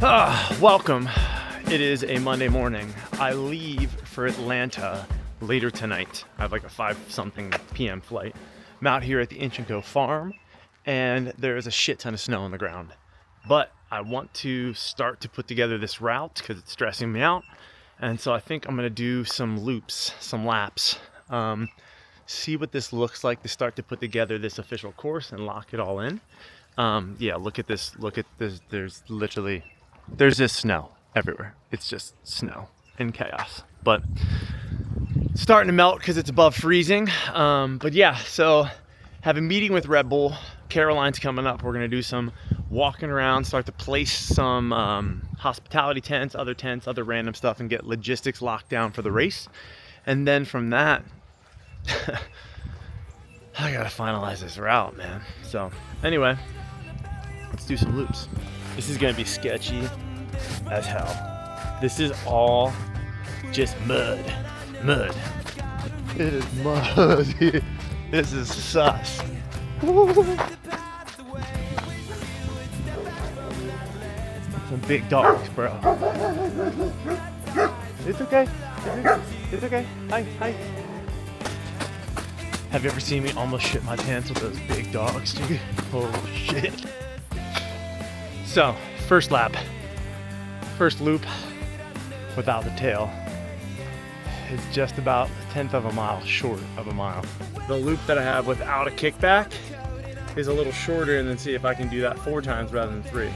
Welcome. It is a Monday morning. I leave for Atlanta later tonight. I have like a 5-something p.m. flight. I'm out here at the Inch & Co farm, and there is a shit ton of snow on the ground. But I want to start to put together this route because it's stressing me out. And so I think I'm gonna do some loops, some laps, see what this looks like to start to put together this official course and lock it all in. Yeah, look at this, there's just snow everywhere. It's just snow and chaos, but it's starting to melt because it's above freezing. But yeah, so have a meeting with Red Bull. Caroline's coming up. We're gonna do some walking around, start to place some hospitality tents, other random stuff, and get logistics locked down for the race. And then from that, I gotta finalize this route, man. So anyway, let's do some loops. This is gonna be sketchy as hell. This is all just mud. It is mud. This is sus. Some big dogs, bro. It's okay. It's okay. Hi. Have you ever seen me almost shit my pants with those big dogs, dude? Oh shit. So, first lap, first loop without the tail is just about 1/10 of a mile short of a mile. The loop that I have without a kickback is a little shorter, and then see if I can do that 4 times rather than 3,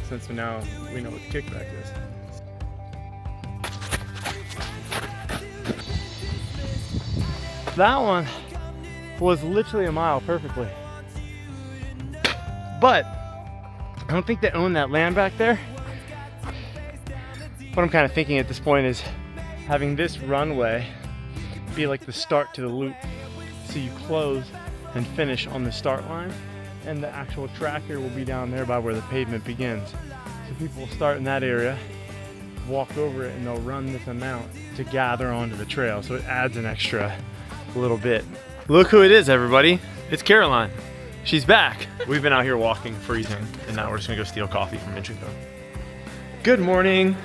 since now we know what the kickback is. That one was literally a mile perfectly. But I don't think they own that land back there. What I'm kind of thinking at this point is having this runway be like the start to the loop. So you close and finish on the start line, and the actual tracker will be down there by where the pavement begins. So people will start in that area, walk over it, and they'll run this amount to gather onto the trail. So it adds an extra little bit. Look who it is, everybody. It's Caroline. She's back. We've been out here walking, freezing, and now we're just gonna go steal coffee from Inch & Co. Good morning.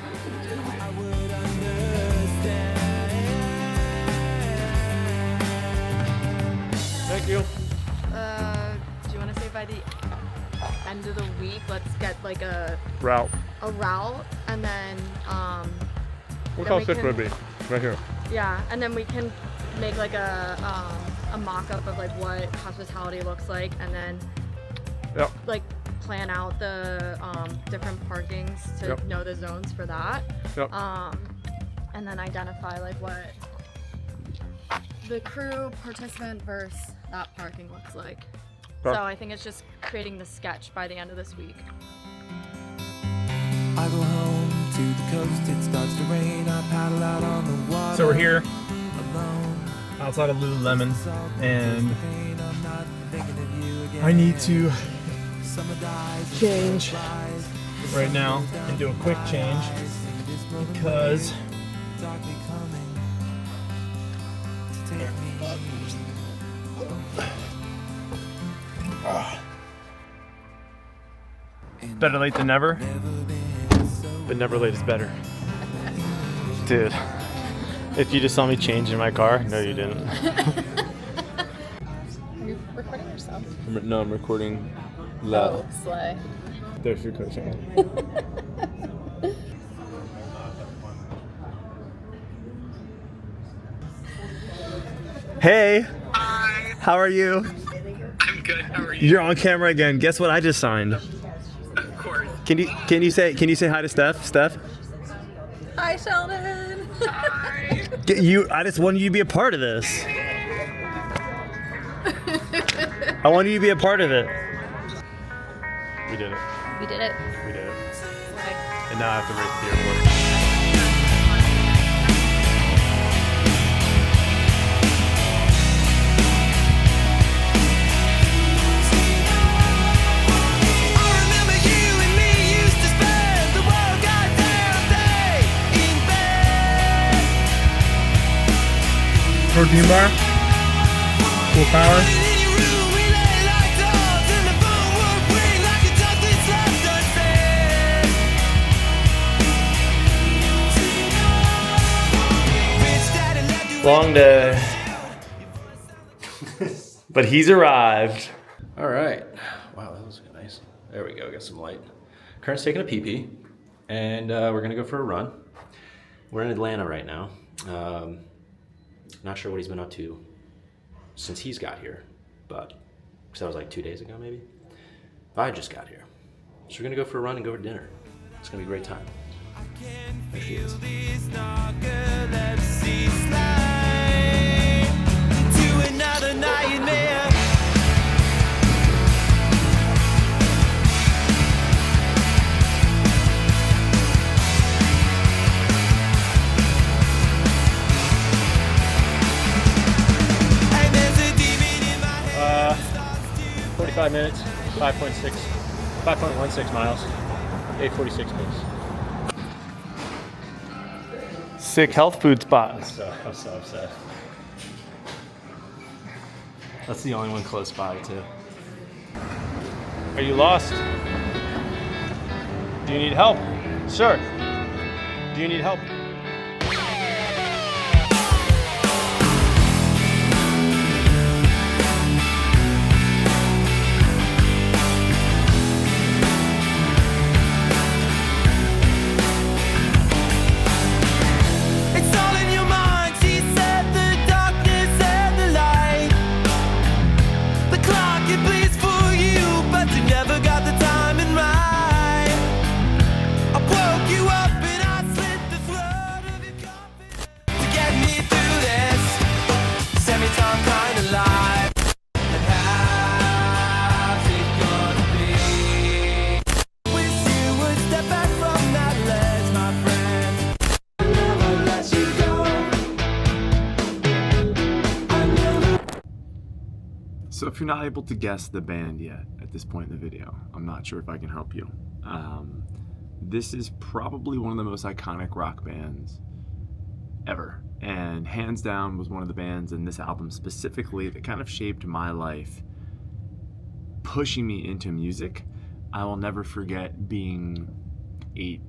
Thank you. Do you want to say by the end of the week, let's get like a route, and then look how sick would be right here. Yeah, and then we can make like a mock-up of like what hospitality looks like, and then like plan out the different parkings to know the zones for that. And then identify like what the crew participant versus that parking looks like. So I think it's just creating the sketch by the end of this week. I go home to the coast, it starts to rain, I paddle out on the water. So we're here outside of Lululemon, and I need to change right now and do a quick change because better late than never, but never late is better. Dude, if you just saw me change in my car, no you didn't. Are you recording yourself? No, I'm recording Oh, slay. There's your coaching. Hey. Hi. How are you? I'm good. How are you? You're on camera again. Guess what I just signed? Of course. Can you say hi to Steph? Steph? Hi, Sheldon. Hi. I just wanted you to be a part of this. I wanted you to be a part of it. We did it. We did it. We did it. Slay. And now I have to race to the airport. Protein bar, full power. Long day. But he's arrived. All right. Wow, that was nice. There we go. Got some light. Curran's taking a pee-pee, and we're gonna go for a run. We're in Atlanta right now. Not sure what he's been up to since he's got here, but because that was like 2 days ago, maybe. I just got here, so we're gonna go for a run and go to dinner. It's gonna be a great time. There she is. Uh, 45 minutes, 5.16 miles, 846 pace. Sick health food spot. So I'm so upset. That's the only one close by too. Are you lost? Do you need help? Sir, do you need help? It's all in your mind, she said, the darkness and the light. The clock, it bleeds for you, but you never got the timing right. I woke you up and I slit the throat of your coffin to get me through this semi-time kind of life. And how's it gonna be? Wish you would step back from that ledge, my friend. Never let you go. I never. So if you're not able to guess the band yet at this point in the video, I'm not sure if I can help you. This is probably one of the most iconic rock bands ever, and hands down was one of the bands in this album specifically that kind of shaped my life, pushing me into music. I will never forget being 8,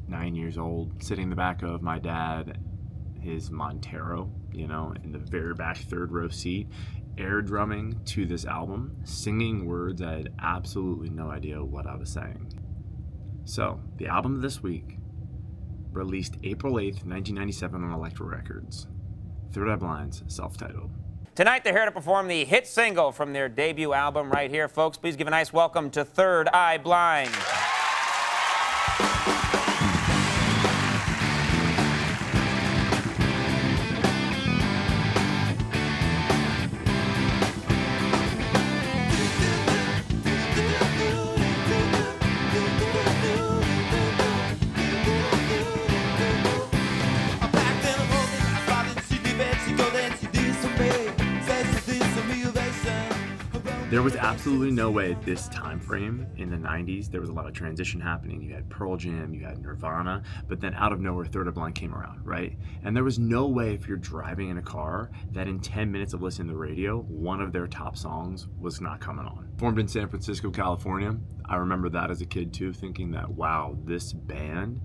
9 years old, sitting in the back of my dad, his Montero, in the very back third row seat, air drumming to this album, singing words I had absolutely no idea what I was saying. So, the album this week, released April 8th, 1997 on Elektra Records. Third Eye Blind's self-titled. Tonight, they're here to perform the hit single from their debut album right here. Folks, please give a nice welcome to Third Eye Blind. There was absolutely no way at this time frame in the 90s, there was a lot of transition happening. You had Pearl Jam, you had Nirvana, but then out of nowhere, Third Eye Blind came around, right? And there was no way if you're driving in a car that in 10 minutes of listening to the radio, one of their top songs was not coming on. Formed in San Francisco, California. I remember that as a kid too, thinking that, wow, this band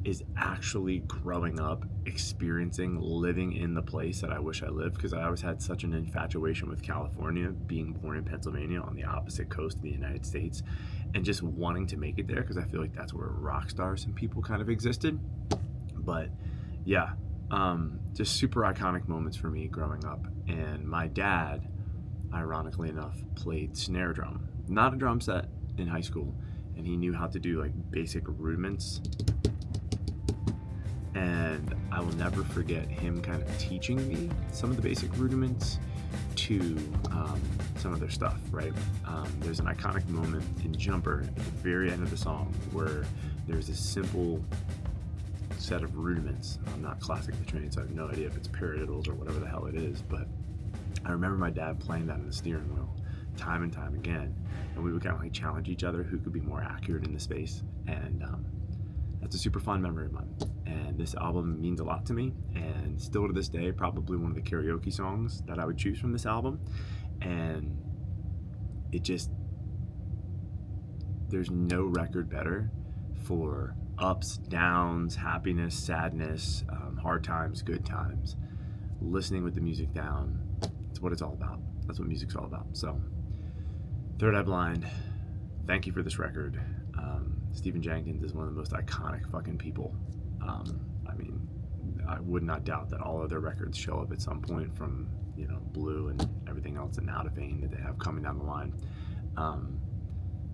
is actually growing up, experiencing, living in the place that I wish I lived, because I always had such an infatuation with California, being born in Pennsylvania on the opposite coast of the United States, and just wanting to make it there because I feel like that's where rock stars and people kind of existed. But yeah, just super iconic moments for me growing up. And my dad, ironically enough, played snare drum, not a drum set, in high school, and he knew how to do like basic rudiments. And I will never forget him kind of teaching me some of the basic rudiments to some of their stuff, right? There's an iconic moment in Jumper at the very end of the song where there's this simple set of rudiments. I'm not classically trained, so I have no idea if it's paradiddles or whatever the hell it is, but I remember my dad playing that in the steering wheel time and time again, and we would kind of like challenge each other who could be more accurate in the space, and that's a super fun memory of mine. And this album means a lot to me, and still to this day, probably one of the karaoke songs that I would choose from this album. And it just, there's no record better for ups, downs, happiness, sadness, hard times, good times. listening with the music down. It's what it's all about. That's what music's all about. So, Third Eye Blind, thank you for this record. Stephen Jenkins is one of the most iconic fucking people. I mean, I would not doubt that all of their records show up at some point, from, you know, Blue and everything else and Out of Vein that they have coming down the line.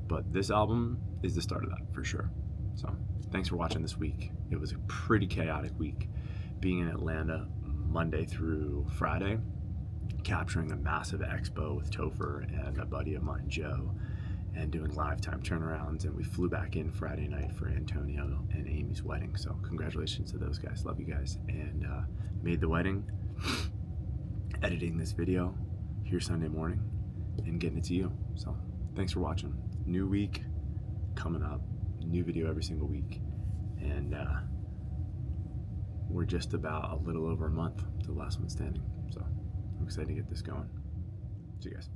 But this album is the start of that for sure. So thanks for watching this week. It was a pretty chaotic week, being in Atlanta Monday through Friday, capturing a massive expo with Topher and a buddy of mine, Joe, and doing live time turnarounds. And we flew back in Friday night for Antonio and Amy's wedding. So congratulations to those guys. Love you guys. And made the wedding, editing this video here Sunday morning and getting it to you. So thanks for watching. New week coming up, new video every single week. And we're just about a little over a month to the last one standing. So I'm excited to get this going. See you guys.